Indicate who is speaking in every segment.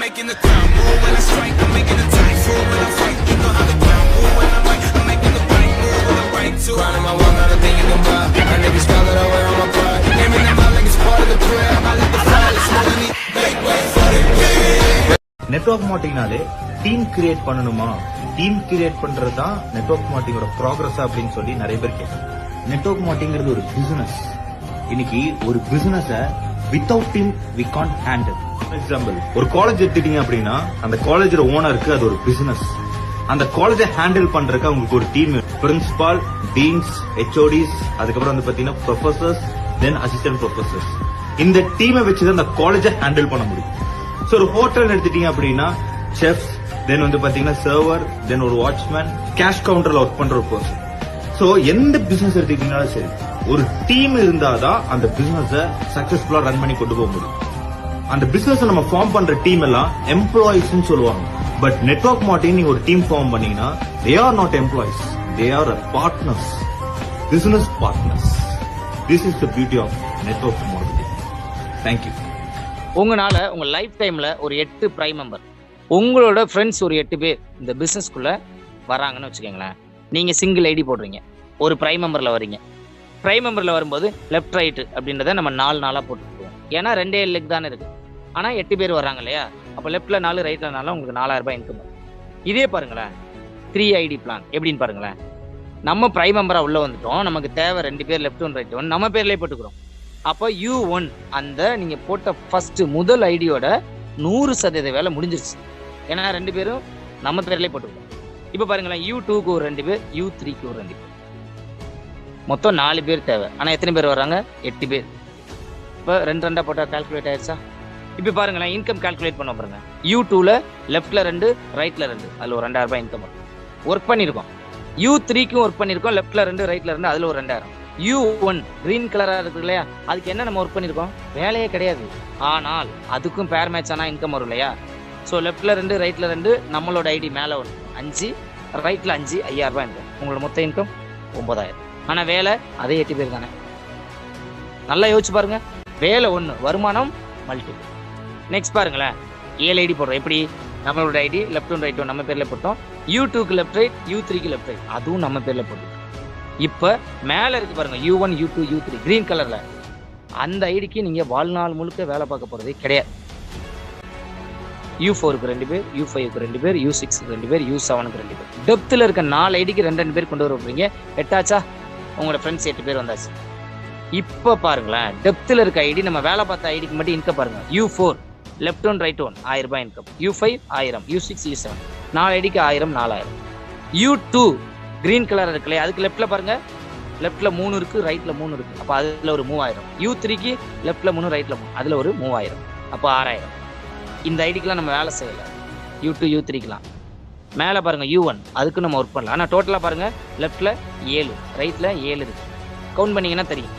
Speaker 1: making the ground move when I strike. I'm making a typhoon when I fight. You know how the ground move when I'm right. I'm making the right move with the right tool. Grinding my walk, not a thing you can buy. And every spell that I wear on my pride. Aiming them out like it's part of the prayer. I let the fire, it's more than wait for it.
Speaker 2: Network மார்க்கெட்டிங்னாலே team create பண்ணணுமா, team create பண்றது தான் network மார்க்கெட்டிங்கோட progress அப்படின்னு சொல்லி நிறைய பேர் கேட்கறாங்க. Network மார்க்கெட்டிங்கிறது ஒரு பிசினஸ். இன்னைக்கு ஒரு பிசினஸ without team we can't handle. Example, ஒரு காலேஜ் எடுத்துட்டீங்க அப்படின்னா அந்த காலேஜோட ஓனருக்கு அது ஒரு பிசினஸ். அந்த காலேஜை ஹேண்டில் பண்றதுக்கு அவங்களுக்கு ஒரு டீம், பிரின்சிபால், டீன்ஸ், ஹெச்ஓடிஸ், அதுக்கப்புறம் வந்து பாத்தீங்கன்னா ப்ரொஃபசர்ஸ், தென் அசிஸ்டன்ட் ப்ரொஃபசர்ஸ். இந்த டீமை வச்சுதான் அந்த காலேஜை ஹேண்டில் பண்ண முடியும். சோ ஒரு ஹோட்டல் எடுத்துட்டீங்க அப்படின்னா செஃப், தென் வந்து பாத்தீங்கன்னா சர்வர், தென் ஒரு வாட்ச்மேன், கேஷ் கவுண்டர்ல ஒர்க் பண்ற ஒரு பர்சன். சோ எந்த பிசினஸ் எடுத்துக்கிட்டீங்கன்னாலும் சரி, ஒரு டீம் இருந்தாதான் அந்த பிசினஸ் சக்சஸ்ஃபுல்லா ரன் பண்ணி கொண்டு போக முடியும். அந்த பிசினஸ் நம்ம ஃபார்ம் பண்ற டீம் எல்லாம் எம்ப்ளாயிஸ் சொல்லுவாங்க. பட் நெட்வொர்க் மார்க்கெட்டிங் நீங்க ஒரு டீம் ஃபார்ம் பண்ணீங்கன்னா they are not employees, they are partners, business partners. This is the beauty of network marketing. Thank you.
Speaker 3: உங்களால உங்க லைஃப் டைம்ல ஒரு 8 பிரைம் மெம்பர், உங்களோட ஃப்ரெண்ட்ஸ் ஒரு 8 பேர் இந்த பிசினஸ்க்குள்ள வராங்கன்னு வச்சுக்கோங்களேன். நீங்க சிங்கிள் ஐடி போடுறீங்க, ஒரு பிரைம் மெம்பர்ல வரீங்க. பிரைம் மெம்பர்ல வரும்போது லெஃப்ட் ரைட் அப்படின்றத நம்ம 4 நாளா போட்டுருவோம். ஏன்னா 2 லெக் தானே இருக்கு. ஆனா 8 பேர் வராங்க இல்லையா, அப்ப லெஃப்ட்ல 4 ரைட்ல 4, உங்களுக்கு 4000 ரூபாய் இன்கம். இதே பாருங்களேன் 3 ஐடி பிளான் எப்படின்னு பாருங்களேன். நம்ம பிரைம் மெம்பரா உள்ள வந்துட்டோம், நமக்கு தேவை 2 பேர் லெஃப்ட் ஒன் ரைட் ஒன், நம்ம பேர்லயே போட்டுக்கிறோம். அப்போ U1 அந்த நீங்க போட்ட ஃபர்ஸ்ட் முதல் ஐடியோட 100% வேலை முடிஞ்சிருச்சு. ஏன்னா 2 பேரும் நம்ம பேர்லயே போட்டுருக்கோம். இப்ப பாருங்களேன், U2க்கு ஒரு 2 பேர், U3க்கு ஒரு 2 பேர், மொத்தம் 4 பேர் தேவை. ஆனா எத்தனை பேர் வராங்க? 8 பேர். இப்போ 2 போட்டா கால்குலேட் ஆயிடுச்சா? இப்ப பாருங்களேன், இன்கம் கால்குலேட் பண்ண பாருங்க. U2ல லெஃப்ட்ல 2, ரைட்ல 2, அதுல ஒரு 2000 ரூபாய் இன்கம் ஒர்க் பண்ணிருக்கோம். U3க்கும் ஒர்க் பண்ணிருக்கோம், லெஃப்ட்ல 2, ரைட்ல 2, அதுல ஒரு 2000. U1 கிரீன் கலரா இருக்கு இல்லையா, அதுக்கு என்ன நம்ம ஒர்க் பண்ணிருக்கோம்? வேலையே கிடையாது. ஆனால் அதுக்கும் பேர் மேட்ச் ஆனா இன்கம் வரும் இல்லையா. ஸோ லெஃப்ட்ல 2, ரைட்ல 2, நம்மளோட ஐடி மேல 1, 5, ரைட்ல 5, 5000 ரூபாய் இன்கம். உங்களோட மொத்த இன்கம் 9000. ஆனா வேலை அதே 8 பேர் தானே. நல்லா யோசிச்சு பாருங்க. வேலை 1, வருமானம் மல்டிபிள். நெக்ஸ்ட் பாருங்களேன், 7 ஐடி போடுறோம். எப்படி? நம்மளோட ID left one right one நம்ம பேர்ல போட்டோம். U2க்கு லெஃப்ட் ரைட், U3க்கு லெஃப்ட் ரைட், அதுவும் நம்ம பேர்ல போட்டோம். இப்ப மேல இருக்கு பாருங்க, U1, U2, U3 கிரீன் கலர்ல. அந்த ஐடிக்கு நீங்க வாழ்நாள் முழுக்க வேலை பார்க்க போறதே கிடையாது. U4க்கு 2 பேர், U5க்கு 2 பேர், U6க்கு 2 பேர், U7க்கு 2 பேர். டெப்த்ல இருக்க 4 ஐடிக்கு 2 பேர் கொண்டு வர போறீங்க. 8 ஆச்சா? உங்களோட ஃப்ரெண்ட்ஸ் 8 பேர் வந்தாச்சு. இப்ப பாருங்களேன், டெப்த்ல இருக்க ஐடி நம்ம வேலை பார்த்த ஐடிக்கு மட்டும் இன்கம் பாருங்க. U4 left one right one 1000 ரூபாய் இன்கம். U5 1000, U6 U7 4 ஐடிக்கு 1000, 4000. U2 கிரீன் கலர் இருக்கு இல்லையா, அதுக்கு லெஃப்ட்ல பாருங்க, லெஃப்ட்ல 3 இருக்கு, ரைட்ல 3 இருக்கு, அப்ப அதுல ஒரு 3000. U3க்கு லெஃப்ட்ல 3, ரைட்ல 3, அதுல ஒரு 3000, அப்ப 6000. இந்த ஐடிக்கெல்லாம் நம்ம வேலை செய்யல. U2, U3க்குலாம் மேல பாருங்க U1, அதுக்கு நம்ம ஒர்க் பண்ணலாம். ஆனா டோட்டலா பாருங்க, லெஃப்ட்ல 7, ரைட்ல 7 இருக்கு. கவுண்ட் பண்ணீங்கன்னா தெரியும்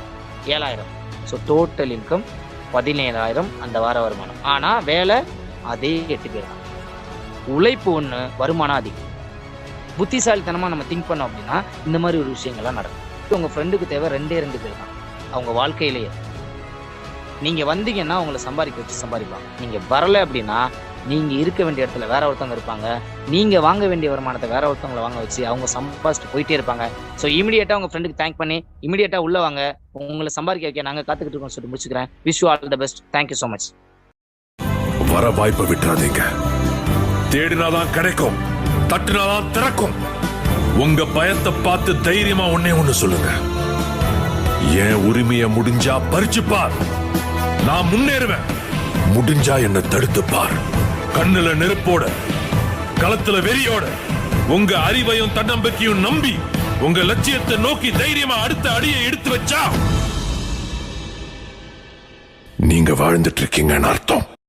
Speaker 3: 7000. ஸோ டோட்டல் இன்கம் 17000 அந்த வார வருமானம். ஆனா வேலை அதே 8 பேர் தான். உழைப்பு 1, வருமானம் அதிகம். புத்திசாலித்தனமா நம்ம திங்க் பண்ணோம் அப்படின்னா இந்த மாதிரி ஒரு விஷயங்கள்லாம் நடக்கும். உங்க ஃப்ரெண்டுக்கு தேவை 2 பேர் தான் அவங்க வாழ்க்கையிலேயே. நீங்க வந்தீங்கன்னா உங்களை சம்பாதிக்க வச்சு சம்பாதிப்பாங்க. நீங்க வரல அப்படின்னா நீங்க இருக்க வேண்டிய இடத்துல வேற ஒருத்தவங்க இருப்பாங்க, நீங்க வாங்க வேண்டிய வருமானத்தை வேற ஒருத்தவங்களை வாங்க வச்சு அவங்க சம்பாதிச்சுட்டு போயிட்டே இருப்பாங்க. ஸோ இமீடியட்டா உங்க ஃப்ரெண்டுக்கு தேங்க் பண்ணி இமீடியட்டா உள்ள வாங்க, உங்களை சம்பாதிக்க வைக்க நாங்க காத்துக்கிட்டு இருக்கோம் சொல்லிட்டு முடிச்சுக்கிறேன். Wish you all the best. Thank you so much.
Speaker 4: வர வாய்ப்பை விட்டுறாதீங்க. தேடினாதான் கிடைக்கும், தட்டுனாதான் திறக்கும். உங்க பயத்தை பார்த்து தைரியமா ஒண்ணு சொல்லுங்க, என் உரிமையை முடிஞ்சா பறிச்சு பார், நான் முன்னேறுவேன். முடிஞ்சா என்ன தடுத்து பார். கண்ணுல நெருப்போட, களத்துல வெறியோட, உங்க அறிவையும் தன்னம்பிக்கையும் நம்பி உங்க லட்சியத்தை நோக்கி தைரியமா அடுத்த அடியை எடுத்து வச்சா நீங்க வாழ்ந்துட்டு இருக்கீங்கன்னு அர்த்தம்.